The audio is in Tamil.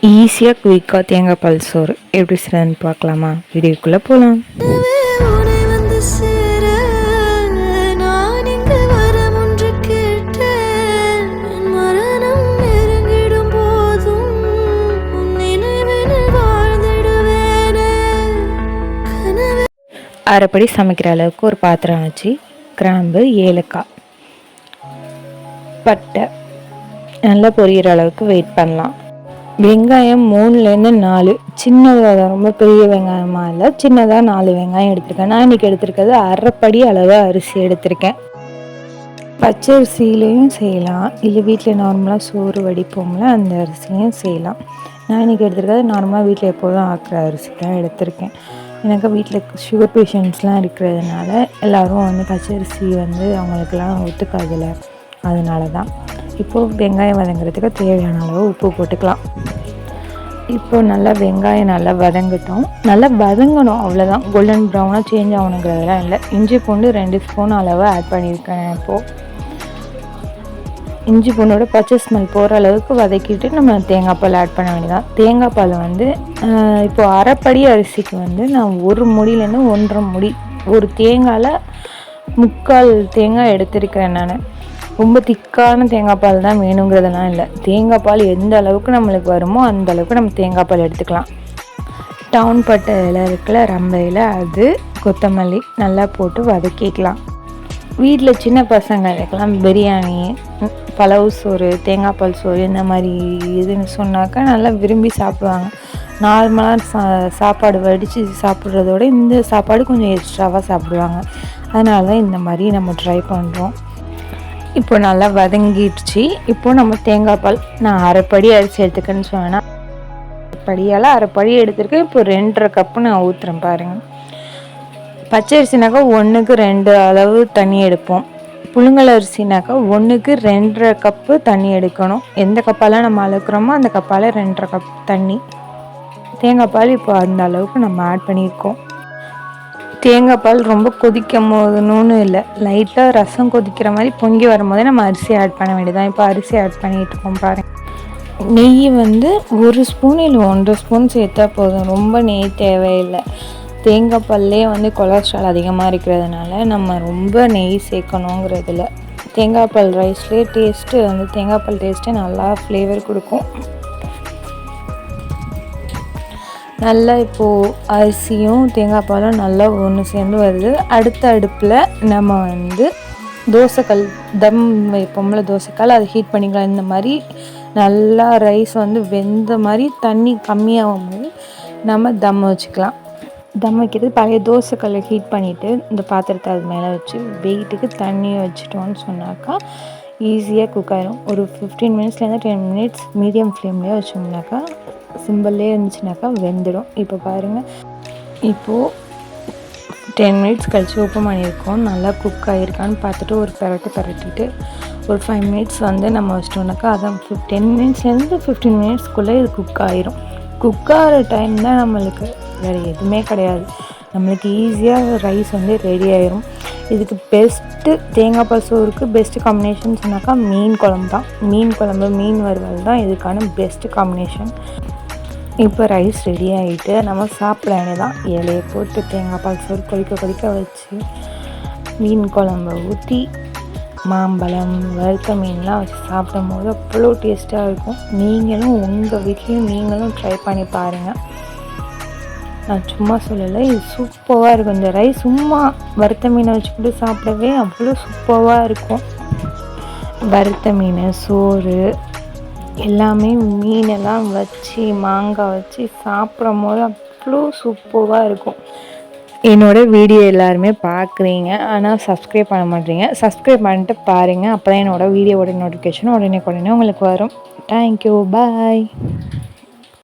ஈஸியாக குயிக்காக தேங்காய் பால் சோறு எப்படி செய்யறதுன்னு பார்க்கலாமா? வீடியோக்குள்ளே போகலாம். அரைப்படி சமைக்கிற அளவுக்கு ஒரு பாத்திரம் வச்சு கிராம்பு, ஏலக்காய், பட்டை நல்லா பொரியிற அளவுக்கு வெயிட் பண்ணலாம். வெங்காயம் 3-4 சின்னதாக, ரொம்ப பெரிய வெங்காயமாக இல்லை, சின்னதாக 4 வெங்காயம் எடுத்திருக்கேன். நான் இன்றைக்கி எடுத்திருக்கிறது அரைப்படி அளவு அரிசி எடுத்திருக்கேன். பச்சை அரிசியிலையும் செய்யலாம், இல்லை வீட்டில் நார்மலாக சோறு வடிப்போம்ல அந்த அரிசியும் செய்யலாம். நான் இன்றைக்கி எடுத்திருக்கிறது நார்மலாக வீட்டில் எப்போதும் ஆக்குற அரிசி தான் எடுத்திருக்கேன். எனக்கு வீட்டில் சுகர் பேஷண்ட்ஸ்லாம் இருக்கிறதுனால எல்லோரும் பச்சரிசி அவங்களுக்கெல்லாம் ஒத்துக்காதில்ல, அதனால தான். இப்போது வெங்காயம் வதங்குறதுக்கு தேவையான அளவு உப்பு போட்டுக்கலாம். இப்போது நல்லா வெங்காயம் நல்லா வதங்கட்டும், நல்லா வதங்கணும், அவ்வளோதான். கோல்டன் ப்ரௌனாக சேஞ்ச் ஆகணுங்கிறதெல்லாம் இல்லை. இஞ்சி பூண்டு 2 ஸ்பூன் அளவு ஆட் பண்ணியிருக்கேன். இப்போது இஞ்சி பூண்டோட பச்சை ஸ்மெல் போகிற அளவுக்கு வதக்கிட்டு நம்ம தேங்காய் பால் ஆட் பண்ண வேண்டியதான். தேங்காய் பால் இப்போது அரைப்படி அரிசிக்கு நான் 1 முடியிலேருந்து 1.5 முடி, ஒரு தேங்காயில் 3/4 தேங்காய் எடுத்திருக்கிறேன் நான். ரொம்ப திக்கான தேங்காய் பால் தான் வேணுங்கிறதெல்லாம் இல்லை. தேங்காய் பால் எந்த அளவுக்கு நம்மளுக்கு வருமோ அந்த அளவுக்கு நம்ம தேங்காய் பால் எடுத்துக்கலாம். டவுன் பட்டை இலை இருக்குல்ல, ரம்ப இலை, அது கொத்தமல்லி நல்லா போட்டு வதக்கிக்கலாம். வீட்டில் சின்ன பசங்களுக்கெல்லாம் பிரியாணி, பலவு சோறு, தேங்காய் பால் சோறு இந்த மாதிரி இதுன்னு சொன்னாக்கா நல்லா விரும்பி சாப்பிடுவாங்க. நார்மலாக சாப்பாடு வடித்து சாப்பிட்றதோட இந்த சாப்பாடு கொஞ்சம் எக்ஸ்ட்ராவாக சாப்பிடுவாங்க. அதனால தான் இந்த மாதிரி நம்ம ட்ரை பண்ணுறோம். இப்போ நல்லா வதங்கிடுச்சு. இப்போது நம்ம தேங்காய் பால், நான் அரைப்படி அரிசி எடுத்துக்கன்னு சொன்னேன்னா படியால் அரைப்படி எடுத்துருக்கேன். இப்போ 2.5 கப்பு நான் ஊற்றுறேன் பாருங்கள். பச்சை அரிசினாக்கா 1க்கு 2 அளவு தண்ணி எடுப்போம். புழுங்கல் அரிசினாக்கா 1க்கு 2.5 கப்பு தண்ணி எடுக்கணும். எந்த கப்பால் நம்ம அளக்குறோமோ அந்த கப்பால் 2.5 கப் தண்ணி. தேங்காய் பால் இப்போ அந்த அளவுக்கு நம்ம ஆட் பண்ணியிருக்கோம். தேங்காய் பால் ரொம்ப கொதிக்கும் போதுன்னு இல்லை, லைட்டாக ரசம் கொதிக்கிற மாதிரி பொங்கி வரும்போதே நம்ம அரிசி ஆட் பண்ண வேண்டியதான். இப்போ அரிசி ஆட் பண்ணிகிட்டு இருக்கோம் பாருங்கள். நெய் 1 ஸ்பூன் இல்லை 1.5 ஸ்பூன் சேர்த்தா போதும், ரொம்ப நெய் தேவையில்லை. தேங்காய் பால்லே கொலஸ்ட்ரால் அதிகமாக இருக்கிறதுனால நம்ம ரொம்ப நெய் சேர்க்கணுங்கிறதுல. தேங்காய் பால் ரைஸ்லேயே டேஸ்ட்டு தேங்காய் பால் டேஸ்ட்டு நல்லா ஃப்ளேவர் கொடுக்கும். நல்லா இப்போது அரிசியும் தேங்காய் பாலும் நல்லா ஒன்று சேர்ந்து வருது. அடுத்த அடுப்பில் நம்ம தோசைக்கல், தம் வைப்போம்ல தோசைக்கல், அதை ஹீட் பண்ணிக்கலாம். இந்த மாதிரி நல்லா ரைஸ் வெந்த மாதிரி தண்ணி கம்மியாகும் போது நம்ம தம் வச்சுக்கலாம். தம் வைக்கிறது பழைய தோசைக்கல்லை ஹீட் பண்ணிவிட்டு இந்த பாத்திரத்தை அது மேலே வச்சு வெயிட்டுக்கு தண்ணி வச்சிட்டோன்னு சொன்னாக்கா ஈஸியாக குக் ஆகிடும். ஒரு 15 மினிட்ஸ்லேருந்து 10 மினிட்ஸ் மீடியம் ஃப்ளேம்லேயே வச்சோம்னாக்கா, சிம்பிள்லேயே இருந்துச்சுனாக்கா வெந்துடும். இப்போ பாருங்கள், இப்போது 10 மினிட்ஸ் கழிச்சு ஓப்பன் பண்ணியிருக்கோம். நல்லா குக் ஆகிருக்கான்னு பார்த்துட்டு ஒரு பரட்டிட்டு ஒரு 5 மினிட்ஸ் நம்ம வச்சிட்டோம்னாக்கா அதான் 10 மினிட்ஸ்லேருந்து 15 மினிட்ஸ்க்குள்ளே இது குக் ஆகிரும். குக் ஆகிற டைம் தான் நம்மளுக்கு வேறு எதுவுமே கிடையாது. நம்மளுக்கு ஈஸியாக ரைஸ் ரெடி ஆகிரும். இதுக்கு பெஸ்ட்டு தேங்காய் பால் சோறுக்கு பெஸ்ட்டு காம்பினேஷன் சொன்னாக்கா மீன் குழம்பு தான். மீன் குழம்பு, மீன் வறுவல் தான் இதுக்கான பெஸ்ட்டு காம்பினேஷன். இப்போ ரைஸ் ரெடி ஆகிட்டு நம்ம சாப்பிட வேண்டியதான். இலையை போட்டு தேங்காய் பால் சோறு கொதிக்க வச்சு மீன் குழம்பை ஊற்றி மாம்பழம், வறுத்த மீன்லாம் வச்சு சாப்பிடும் போது அவ்வளோ டேஸ்ட்டாக இருக்கும். நீங்களும் உங்கள் வீட்லேயும் நீங்களும் ட்ரை பண்ணி பாருங்கள். நான் சும்மா சொல்லலை, இது சூப்பராக இருக்கும். இந்த ரைஸ் சும்மா வறுத்த மீனை வச்சுக்கிட்டு சாப்பிடவே அவ்வளோ சூப்பராக இருக்கும். வறுத்த மீன், சோறு எல்லாமே மீனெல்லாம் வச்சு மாங்காய் வச்சு சாப்பிடும் போது அவ்வளோ சூப்பராக இருக்கும். என்னோடய வீடியோ எல்லாருமே பார்க்குறீங்க, ஆனால் சப்ஸ்கிரைப் பண்ண மாட்டேறீங்க. சப்ஸ்கிரைப் பண்ணிட்டு பாருங்கள், அப்போ தான் என்னோடய வீடியோவோட நோட்டிஃபிகேஷன் உடனே உங்களுக்கு வரும். தேங்க்யூ, பாய்.